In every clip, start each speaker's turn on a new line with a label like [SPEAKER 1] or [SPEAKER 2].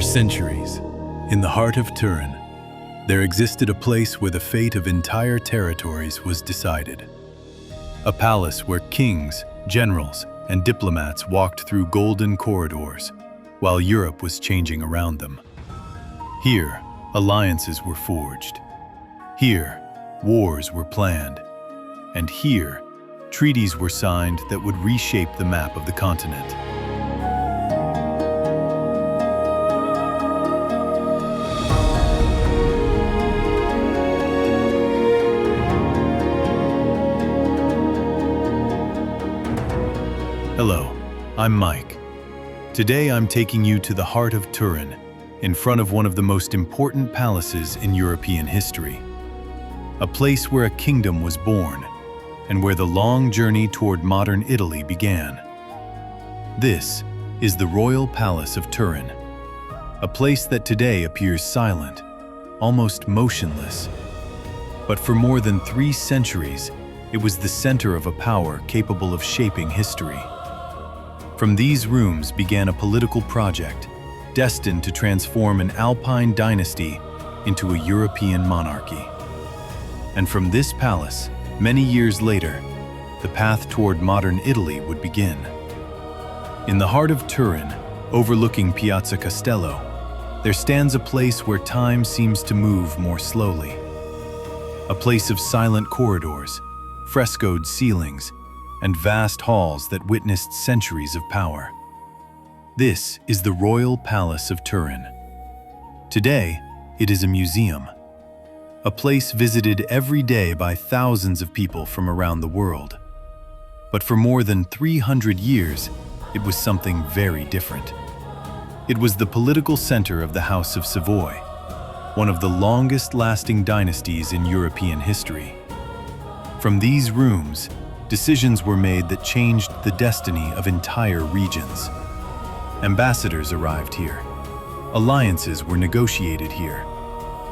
[SPEAKER 1] centuries, in the heart of Turin, there existed a place where the fate of entire territories was decided. A palace where kings, generals, and diplomats walked through golden corridors, while Europe was changing around them. Here, alliances were forged. Here, wars were planned. And here, treaties were signed that would reshape the map of the continent. Hello, I'm Mike. Today I'm taking you to the heart of Turin, in front of one of the most important palaces in European history. A place where a kingdom was born, and where the long journey toward modern Italy began. This is the Royal Palace of Turin, a place that today appears silent, almost motionless. But for more than 3 centuries, it was the center of a power capable of shaping history. From these rooms began a political project destined to transform an Alpine dynasty into a European monarchy. And from this palace, many years later, the path toward modern Italy would begin. In the heart of Turin, overlooking Piazza Castello, there stands a place where time seems to move more slowly. A place of silent corridors, frescoed ceilings, and vast halls that witnessed centuries of power. This is the Royal Palace of Turin. Today, it is a museum, a place visited every day by thousands of people from around the world. But for more than 300 years, it was something very different. It was the political center of the House of Savoy, one of the longest-lasting dynasties in European history. From these rooms, decisions were made that changed the destiny of entire regions. Ambassadors arrived here. Alliances were negotiated here.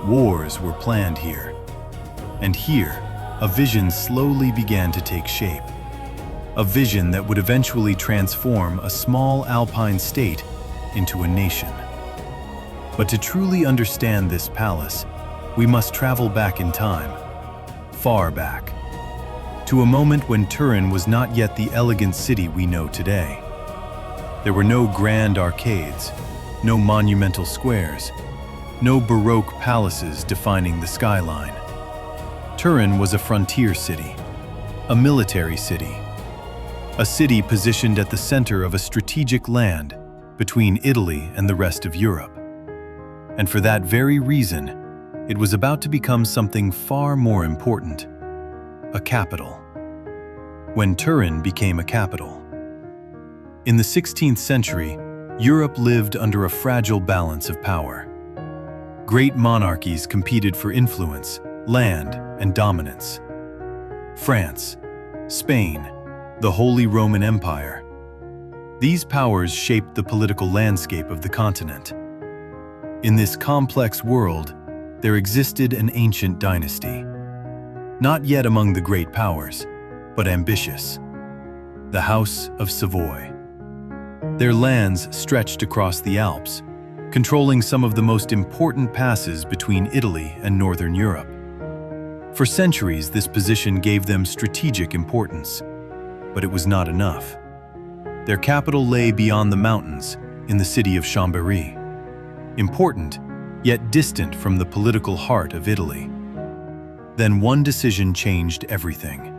[SPEAKER 1] Wars were planned here. And here, a vision slowly began to take shape. A vision that would eventually transform a small Alpine state into a nation. But to truly understand this palace, we must travel back in time, far back, to a moment when Turin was not yet the elegant city we know today. There were no grand arcades, no monumental squares, no Baroque palaces defining the skyline. Turin was a frontier city, a military city, a city positioned at the center of a strategic land between Italy and the rest of Europe. And for that very reason, it was about to become something far more important: a capital. When Turin became a capital. In the 16th century, Europe lived under a fragile balance of power. Great monarchies competed for influence, land, and dominance. France, Spain, the Holy Roman Empire. These powers shaped the political landscape of the continent. In this complex world, there existed an ancient dynasty. Not yet among the great powers, but ambitious. The House of Savoy. Their lands stretched across the Alps, controlling some of the most important passes between Italy and Northern Europe. For centuries, this position gave them strategic importance, but it was not enough. Their capital lay beyond the mountains, in the city of Chambéry. Important, yet distant from the political heart of Italy. Then one decision changed everything.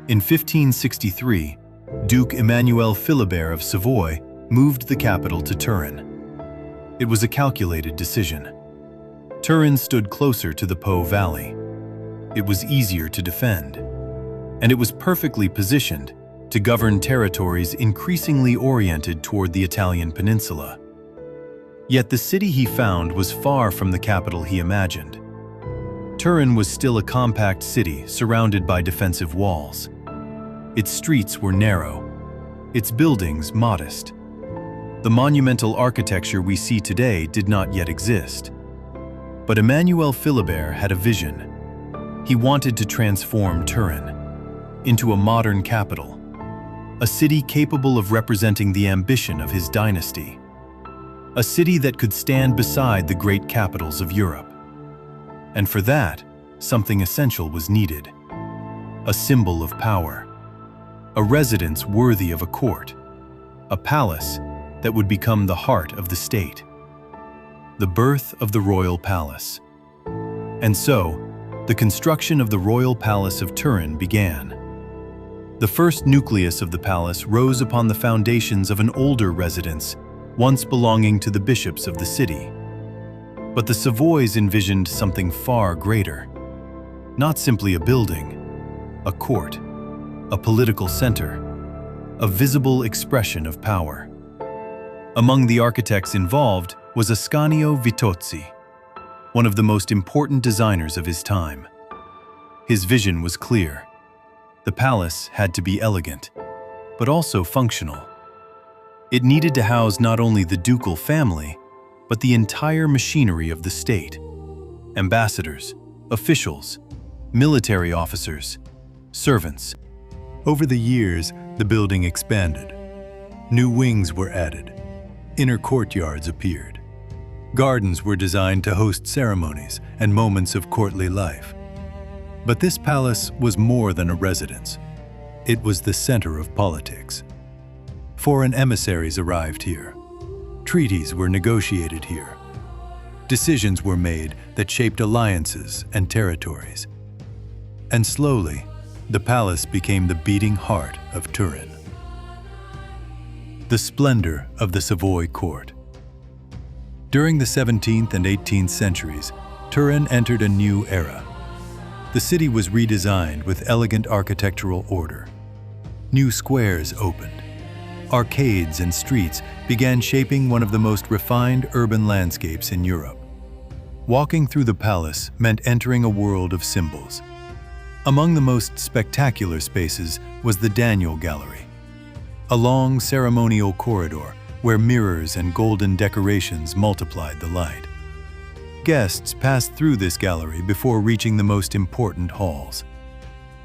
[SPEAKER 1] In 1563, Duke Emmanuel Philibert of Savoy moved the capital to Turin. It was a calculated decision. Turin stood closer to the Po Valley. It was easier to defend. And it was perfectly positioned to govern territories increasingly oriented toward the Italian peninsula. Yet the city he found was far from the capital he imagined. Turin was still a compact city surrounded by defensive walls. Its streets were narrow, its buildings modest. The monumental architecture we see today did not yet exist. But Emmanuel Philibert had a vision. He wanted to transform Turin into a modern capital, a city capable of representing the ambition of his dynasty. a city that could stand beside the great capitals of Europe. And for that, something essential was needed: a symbol of power, a residence worthy of a court, a palace that would become the heart of the state. The birth of the Royal Palace. And so, the construction of the Royal Palace of Turin began. The first nucleus of the palace rose upon the foundations of an older residence, once belonging to the bishops of the city. But the Savoys envisioned something far greater. Not simply a building, a court, a political center, a visible expression of power. Among the architects involved was Ascanio Vitozzi, one of the most important designers of his time. His vision was clear. The palace had to be elegant, but also functional. It needed to house not only the ducal family, but the entire machinery of the state: ambassadors, officials, military officers, servants. Over the years, the building expanded. New wings were added. Inner courtyards appeared. Gardens were designed to host ceremonies and moments of courtly life. But this palace was more than a residence. It was the center of politics. Foreign emissaries arrived here. Treaties were negotiated here. Decisions were made that shaped alliances and territories. And slowly, the palace became the beating heart of Turin. The splendor of the Savoy court. During the 17th and 18th centuries, Turin entered a new era. The city was redesigned with elegant architectural order. New squares opened. Arcades and streets began shaping one of the most refined urban landscapes in Europe. Walking through the palace meant entering a world of symbols. Among the most spectacular spaces was the Daniel Gallery, a long ceremonial corridor where mirrors and golden decorations multiplied the light. Guests passed through this gallery before reaching the most important halls.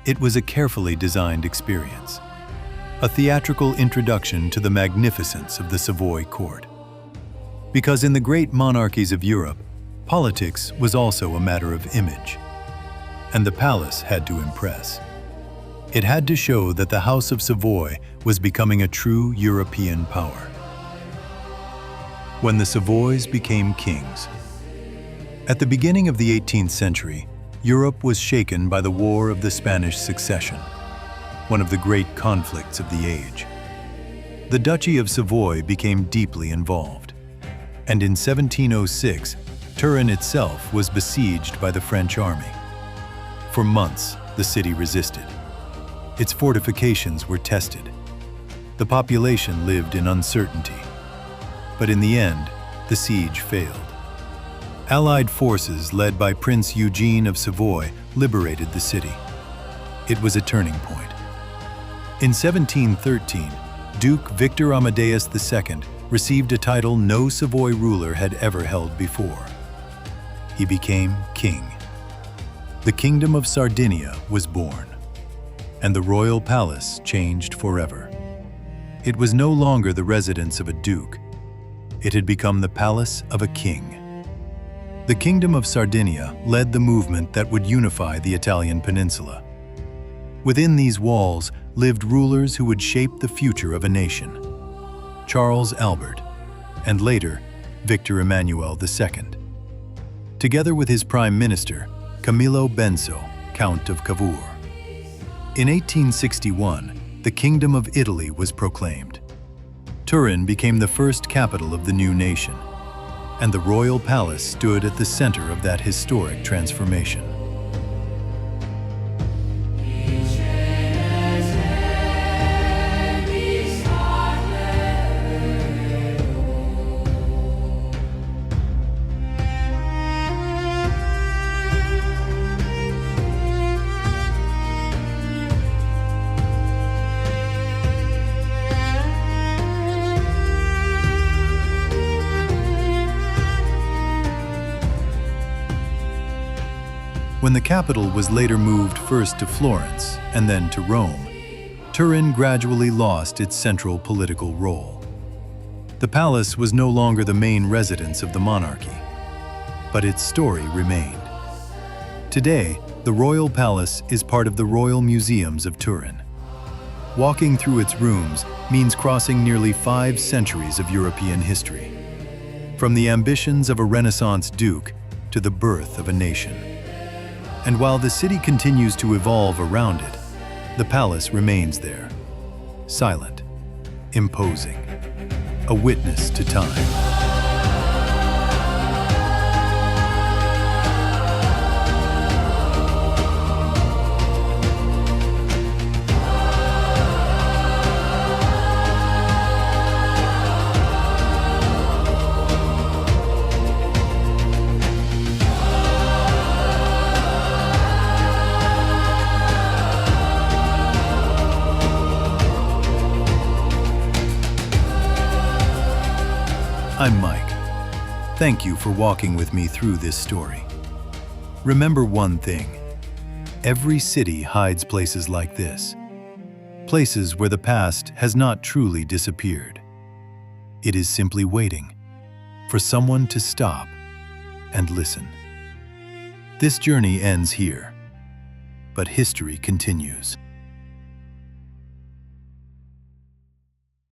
[SPEAKER 1] It was a carefully designed experience, a theatrical introduction to the magnificence of the Savoy court. Because in the great monarchies of Europe, politics was also a matter of image. And the palace had to impress. It had to show that the House of Savoy was becoming a true European power. When the Savoys became kings. At the beginning of the 18th century, Europe was shaken by the War of the Spanish Succession, one of the great conflicts of the age. The Duchy of Savoy became deeply involved, and in 1706, Turin itself was besieged by the French army. For months, the city resisted. Its fortifications were tested. The population lived in uncertainty. But in the end, the siege failed. Allied forces led by Prince Eugene of Savoy liberated the city. It was a turning point. In 1713, Duke Victor Amadeus II received a title no Savoy ruler had ever held before. He became king. The Kingdom of Sardinia was born, and the Royal Palace changed forever. It was no longer the residence of a duke. It had become the palace of a king. The Kingdom of Sardinia led the movement that would unify the Italian peninsula. Within these walls lived rulers who would shape the future of a nation: Charles Albert, and later, Victor Emmanuel II. Together with his prime minister, Camillo Benso, Count of Cavour. In 1861, the Kingdom of Italy was proclaimed. Turin became the first capital of the new nation, and the Royal Palace stood at the center of that historic transformation. When the capital was later moved first to Florence and then to Rome, Turin gradually lost its central political role. The palace was no longer the main residence of the monarchy, but its story remained. Today, the Royal Palace is part of the Royal Museums of Turin. Walking through its rooms means crossing nearly 5 centuries of European history, from the ambitions of a Renaissance duke to the birth of a nation. And while the city continues to evolve around it, the palace remains there, silent, imposing, a witness to time. I'm Mike. Thank you for walking with me through this story. Remember one thing: every city hides places like this, places where the past has not truly disappeared. It is simply waiting for someone to stop and listen. This journey ends here, but history continues.